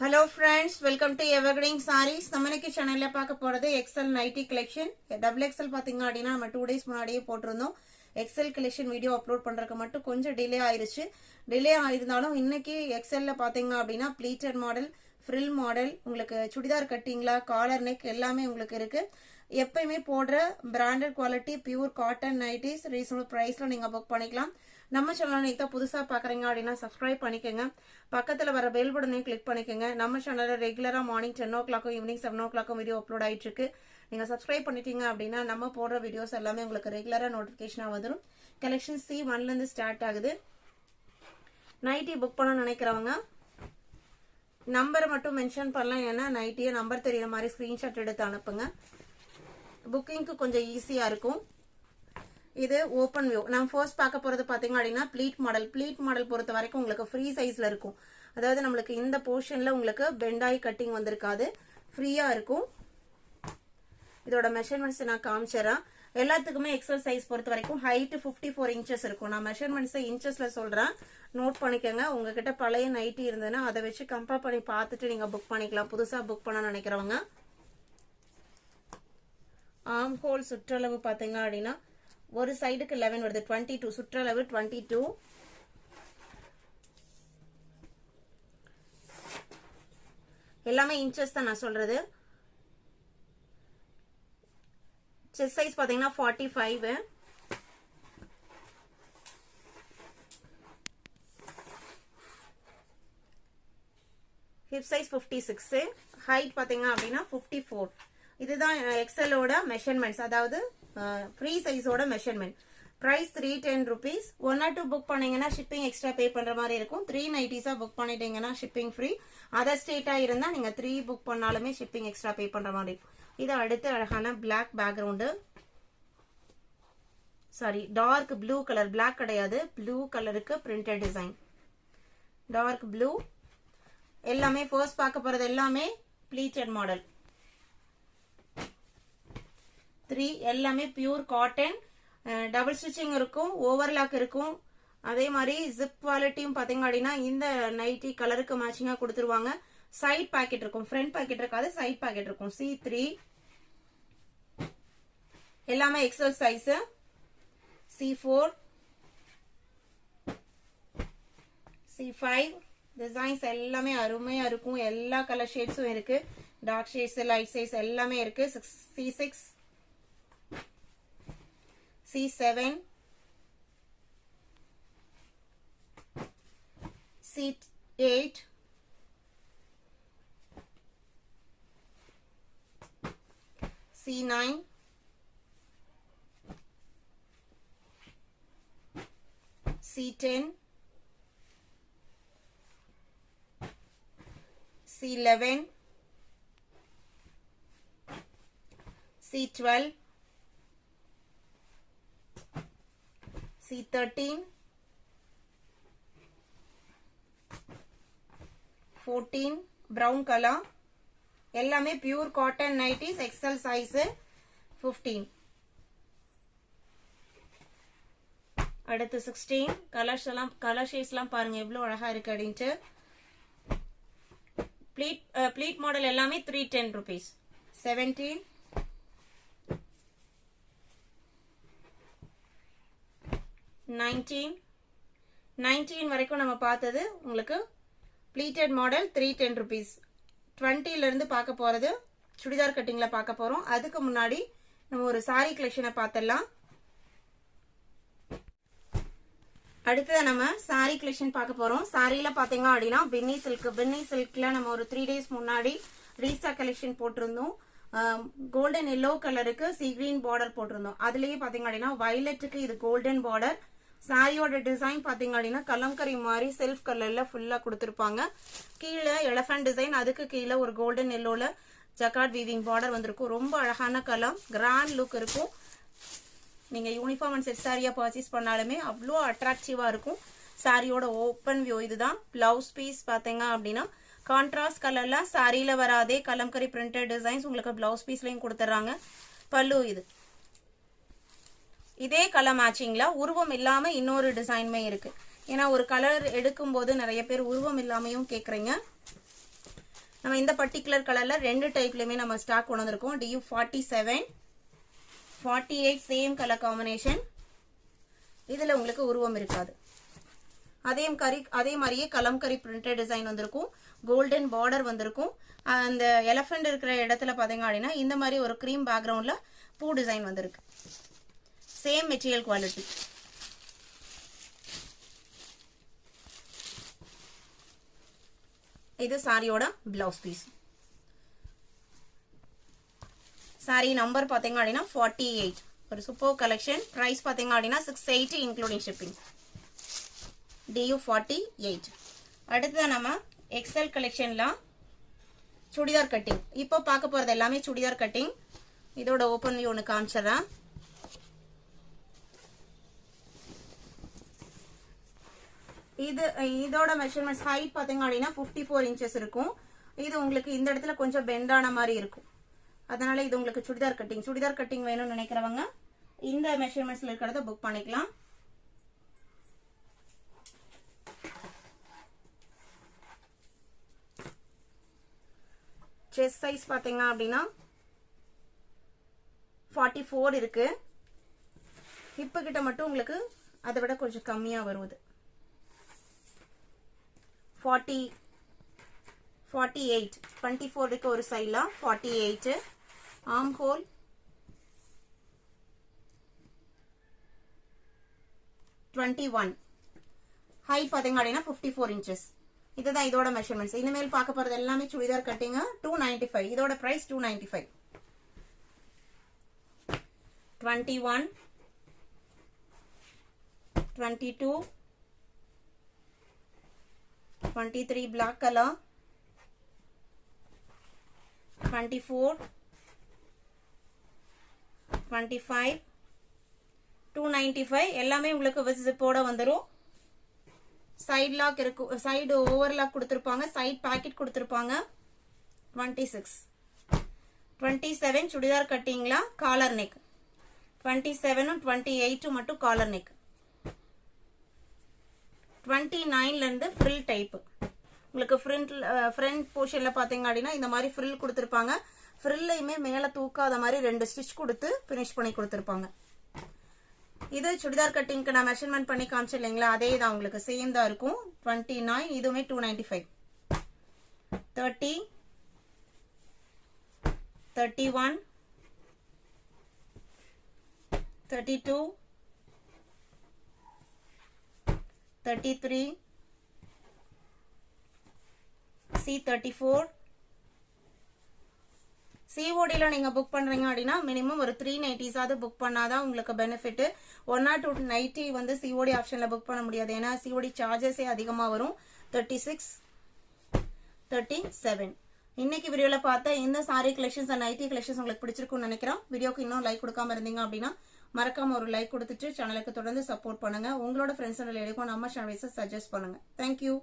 Hello friends, welcome to Evergreen Sarees. நம்மளுக்கு சேனல்ல பார்க்க போறது XL nightie collection. Double XL பாத்தீங்க அப்படினா நம்ம 2 days முன்னாடியே போட்டுருந்தோம். XL கலெக்ஷன் வீடியோ அப்லோட் பண்றதுக்கு மட்டும் கொஞ்சம் டிலே ஆயிருச்சு. டிலே ஆயிருந்தாலும் இன்னைக்கு XL ல பாத்தீங்க அப்படினா ப்ளீட்டட் மாடல், ஃப்ரில் மாடல், உங்களுக்கு சுடிதார் கட்டிங்ல காலர் நெக் எல்லாமே உங்களுக்கு இருக்கு. எப்பவுமே போடுற branded quality pure cotton nighties reasonable பிரைஸ்ல நீங்க புக் பண்ணிக்கலாம். நம்ம சேனலை நீங்க புதுசா பாக்குறீங்க அப்படின்னா சப்ஸ்கிரைப் பண்ணிக்கோங்க. பக்கத்துல வர பெல் பட்டனையும் கிளிக் பண்ணிக்கோங்க. நம்ம சேனல்ல ரெகுலரா morning 10 o'clock evening 7 o'clock video upload ஆயிட்டு இருக்கு. நீங்க சப்ஸ்கிரைப் பண்ணிட்டீங்க அப்படின்னா நம்ம போடுற வீடியோஸ் எல்லாமே உங்களுக்கு ரெகுலரா நோட்டிபிகேஷனா வந்துடும். கலெக்ஷன் C1 ல இருந்து ஸ்டார்ட் ஆகுது. நைட்டி புக் பண்ண நினைக்கிறவங்க நம்பரை மட்டும் மென்ஷன் பண்ணலாம். ஏன்னா நைட்டியே நம்பர் தெரியற மாதிரி ஸ்கிரீன்ஷாட் எடுத்து அனுப்புங்க. புக்கிங்க்கு கொஞ்சம் ஈஸியா இருக்கும். இது ஓபன் வியூ. நம்ம ஃபர்ஸ்ட் பார்க்க போறது பாத்தீங்க அப்படின்னா ப்ளீட் மாடல் பொறுத்த வரைக்கும் உங்களுக்கு ஃப்ரீ சைஸ்ல இருக்கும். அதாவது நம்மளுக்கு இந்த போர்ஷன்ல உங்களுக்கு பெண்டாய் கட்டிங் வந்திருக்காது, ஃப்ரீயா இருக்கும். இதோட மெஷர்மெண்ட்ஸ் நான் காமிச்சறேன். எல்லாத்துக்குமே எக்ஸல் சைஸ் பொறுத்த வரைக்கும் ஹைட் 54 இன்ச்சஸ் இருக்கும். நான் மெஷர்மெண்ட்ஸ் இன்ச்சஸ்ல சொல்றேன், நோட் பண்ணிக்கோங்க. உங்ககிட்ட பழைய நைட்டி இருந்ததுன்னா அதை வச்சு கம்பேர் பண்ணி பார்த்துட்டு நீங்க புக் பண்ணிக்கலாம். புதுசா புக் பண்ண நினைக்கிறவங்க ஆர்ம் ஹோல் சுற்றளவு பாத்தீங்க அப்படின்னா ஒரு சைடுக்கு 11 வருது, 22 சுற்றளவு 22. எல்லாமே இன்ச்சஸ் தான் நான் சொல்றது. செஸ்ட் சைஸ் பாத்தீங்கன்னா 45. Hip size 56. ஹைட் பாத்தீங்க அப்படின்னா 54. இதுதான் எக்ஸலோட மெஷர்மெண்ட்ஸ், அதாவது ஃப்ரீ சைஸோட measurement. Price 310 rupees. 1 or 2 book பண்ணீங்கன்னா ஷிப்பிங் எக்ஸ்ட்ரா பே பண்ற மாதிரி இருக்கும். 3 நைட்டிஸா புக் பண்ணிட்டீங்கன்னா ஷிப்பிங் ஃப்ரீ. அதர் ஸ்டேட்டா இருந்தா நீங்க 3 புக் பண்ணாலுமே ஷிப்பிங் எக்ஸ்ட்ரா பே பண்ற மாதிரி இருக்கும். இது அடுத்து அழகான black background, sorry dark blue colour, black கிடையாது, ப்ளூ கலருக்கு பிரிண்டட் டிசைன், டார்க் ப்ளூ. எல்லாமே ஃபர்ஸ்ட் பார்க்க போறது எல்லாமே ப்ளீட்டட் மாடல். 3 எல்லாமே பியூர் காட்டன், டபுள் ஸ்டிச்சிங் இருக்கும், ஓவர்லாக் இருக்கும். அதே மாதிரி ஜிப் குவாலிட்டியும் பாத்தீங்க அப்படின்னா இந்த நைட்டி கலருக்கு மேட்சிங்கா கொடுத்துருவாங்க. சைட் பாக்கெட் இருக்கும், ஃப்ரண்ட் பாக்கெட் இருக்காது, சைட் பாக்கெட் இருக்கும். C3 எல்லாமே XL size. C4 C5 designs எல்லாமே அருமையா இருக்கும். எல்லா கலர் ஷேட்ஸும் இருக்கு, டார்க் ஷேட்ஸ் லைட் ஷேட்ஸ் எல்லாமே இருக்கு. C6 C7 C8 C9 C10 C11 C12 C13 14 brown colour. எல்லாமே pure cotton nighties, XL size 15. அடுத்து 16 கலர் ஷேட்ஸ் எல்லாம் பாருங்க எவ்வளவு அழகா இருக்கு அப்படின்ட்டு. ப்ளீட் மாடல் எல்லாமே 310 rupees. 17 19 வரைக்கும் நம்ம பார்த்தது உங்களுக்கு ப்ளீட்டட் மாடல் 310 rupees. 20 ல இருந்து பார்க்க போறது சுடிதார் கட்டிங்ல பார்க்க போறோம். அதுக்கு முன்னாடி நம்ம ஒரு சாரி கலெக்ஷனை பார்த்தலாம். அடுத்தது நம்ம சாரி கலெக்ஷன் பார்க்க போறோம். சாரியில பாத்தீங்க அப்படின்னா பென்னி சில்க்ல நம்ம ஒரு 3 days முன்னாடி ரீஸ்டாக் கலெக்ஷன் போட்டிருந்தோம். கோல்டன் எல்லோ கலருக்கு சி கிரீன் பார்டர் போட்டிருந்தோம். அதுலயே பாத்தீங்க அப்படின்னா வயலட்டுக்கு இது கோல்டன் பார்டர். சாரியோட டிசைன் பாத்தீங்க அப்படின்னா கலம்கரி மாதிரி செல்ஃப் கலர்ல ஃபுல்லா கொடுத்திருப்பாங்க. கீழே எலஃபண்ட் டிசைன், அதுக்கு கீழே ஒரு கோல்டன் எல்லோல ஜக்கார்ட் வீவிங் பார்டர் வந்திருக்கும். ரொம்ப அழகான கலம், கிராண்ட் லுக் இருக்கும். நீங்க uniform and set Saria purchase பண்ணாலுமே அவ்வளோ அட்ராக்டிவா இருக்கும். சாரியோட ஓப்பன் வியூ இதுதான். பிளவுஸ் பீஸ் பாத்தீங்க அப்படின்னா கான்ட்ராஸ்ட் கலர்ல சாரியில வராதே கலம்கரி பிரிண்டட் டிசைன்ஸ் உங்களுக்கு பிளவுஸ் பீஸ்லயும் கொடுத்துறாங்க. பல்லு இது இதே கலர் மேட்சிங்ல உருவம் இல்லாம இன்னொரு டிசைனுமே இருக்கு. ஏன்னா ஒரு கலர் எடுக்கும் போது நிறைய பேர் உருவம் இல்லாமையும் கேக்குறீங்க. நம்ம இந்த பர்டிகுலர் கலர்ல ரெண்டு டைப்லயுமே நம்ம ஸ்டாக் கொண்டு வந்திருக்கோம். DU 47 48 same colour combination. இதுல உங்களுக்கு உருவம் இருக்காது. அதே மாதிரியே கலம்கரி பிரிண்டட் டிசைன் வந்திருக்கும். கோல்டன் பார்டர் வந்திருக்கும். அந்த எலஃபண்ட் இருக்கிற இடத்துல பாத்தீங்க அப்படின்னா இந்த மாதிரி ஒரு கிரீம் பேக்ரவுண்ட்ல பூ டிசைன் வந்திருக்கு. Same material quality. இது சாரியோட பிளவுஸ் பீஸ். சாரி நம்பர் பாத்தீங்க அப்படின்னா 48. ஒரு சூப்பர் கலெக்ஷன். பிரைஸ் பாத்தீங்க அப்படின்னா 680 இன்க்ளூடிங் ஷிப்பிங். DU 48. அடுத்து நம்ம எக்ஸல் கலெக்ஷன்ல சுடிதார் கட்டிங். இப்போ பார்க்க போறது எல்லாமே சுடிதார் கட்டிங். இதோட ஓபன் வியூ ஒன்று காமிச்சிடறேன். இதோட மெஷர்மெண்ட்ஸ் ஹைட் பாத்தீங்க அப்படின்னா 54 இன்ச்சஸ் இருக்கும். இது உங்களுக்கு இந்த இடத்துல கொஞ்சம் பெண்டான மாதிரி இருக்கும். அதனால இது உங்களுக்கு சுடிதார் கட்டிங். சுடிதார் கட்டிங் வேணும்னு நினைக்கிறவங்க இந்த மெஷர்மெண்ட்ஸ்ல இருக்கிறத புக் பண்ணிக்கலாம். செஸ்ட் சைஸ் பாத்தீங்க அப்படின்னா 44 இருக்கு. ஹிப்பு கிட்ட மட்டும் உங்களுக்கு அதை விட கொஞ்சம் கம்மியா வருது. 48 24 இருக்கு ஒரு சைட்ல. 48 ஆர்ம் ஹோல் 21 ஹைட் பாத்தீங்க அப்படின்னா 54 இன்ச்சஸ். இதுதான் இதோட மெஷர்மெண்ட்ஸ். இனிமேல் பார்க்க போறது எல்லாமே சுடிதார் கட்டிங். 295. இதோட பிரைஸ் 295. 21 22 23 black color 24 25 295 எல்லாமே உங்களுக்கு வித் ஜிப்போட வந்துரும். சைடு லாக் இருக்கு. சைடு ஓவர்லாக் கொடுத்திருப்பாங்க. சைடு பாக்கெட் கொடுத்திருப்பாங்க. 26 27 சுடிதார் கட்டிங்ல காலர் நெக். 27 28 மட்டும் காலர் நெக். 29ல இருந்து ஃப்ரில் டைப். உங்களுக்கு ஃப்ரண்ட் போர்ஷன்ல பாத்தீங்க அப்படின்னா இந்த மாதிரி ஃப்ரில் கொடுத்திருப்பாங்க. ஃப்ரில்லையுமே மேல தூக்காத மாதிரி 2 ஸ்டிச் கொடுத்து பினிஷ் பண்ணி கொடுத்திருப்பாங்க. இது சுடிதார் கட்டிங்க்கு நான் மெஷர்மெண்ட் பண்ணி காமிச்சேன் இல்லைங்களா, அதே தான் உங்களுக்கு சேம் தான் இருக்கும். 29 இதுவுமே 295. 30 31 32 33 C34. CODல நீங்க புக் பண்றீங்க அப்படின்னா மினிமம் ஒரு 390s ஆவது புக் பண்ணாதான் உங்களுக்கு பெனிஃபிட். 1 or 2 நைட்டி வந்து COD ஆப்ஷன்ல புக் பண்ண முடியாது. ஏன்னா COD சார்ஜஸே அதிகமா வரும். 36 37. இன்னைக்கு வீடியோல பார்த்த இந்த sorry collections and nightie collections உங்களுக்கு பிடிச்சிருக்கும்னு நினைக்கிறேன். வீடியோக்கு இன்னும் லைக் கொடுக்காம இருந்தீங்க அப்படின்னா மறக்காம ஒரு லைக் கொடுத்துட்டு சேனலுக்கு தொடர்ந்து சப்போர்ட் பண்ணுங்க. உங்களோட ஃப்ரெண்ட்ஸ் அண்ட் ரிலேட்டிவ்க்கும் நம்ம சேனலை சஜஸ்ட் பண்ணுங்க. தேங்க்யூ.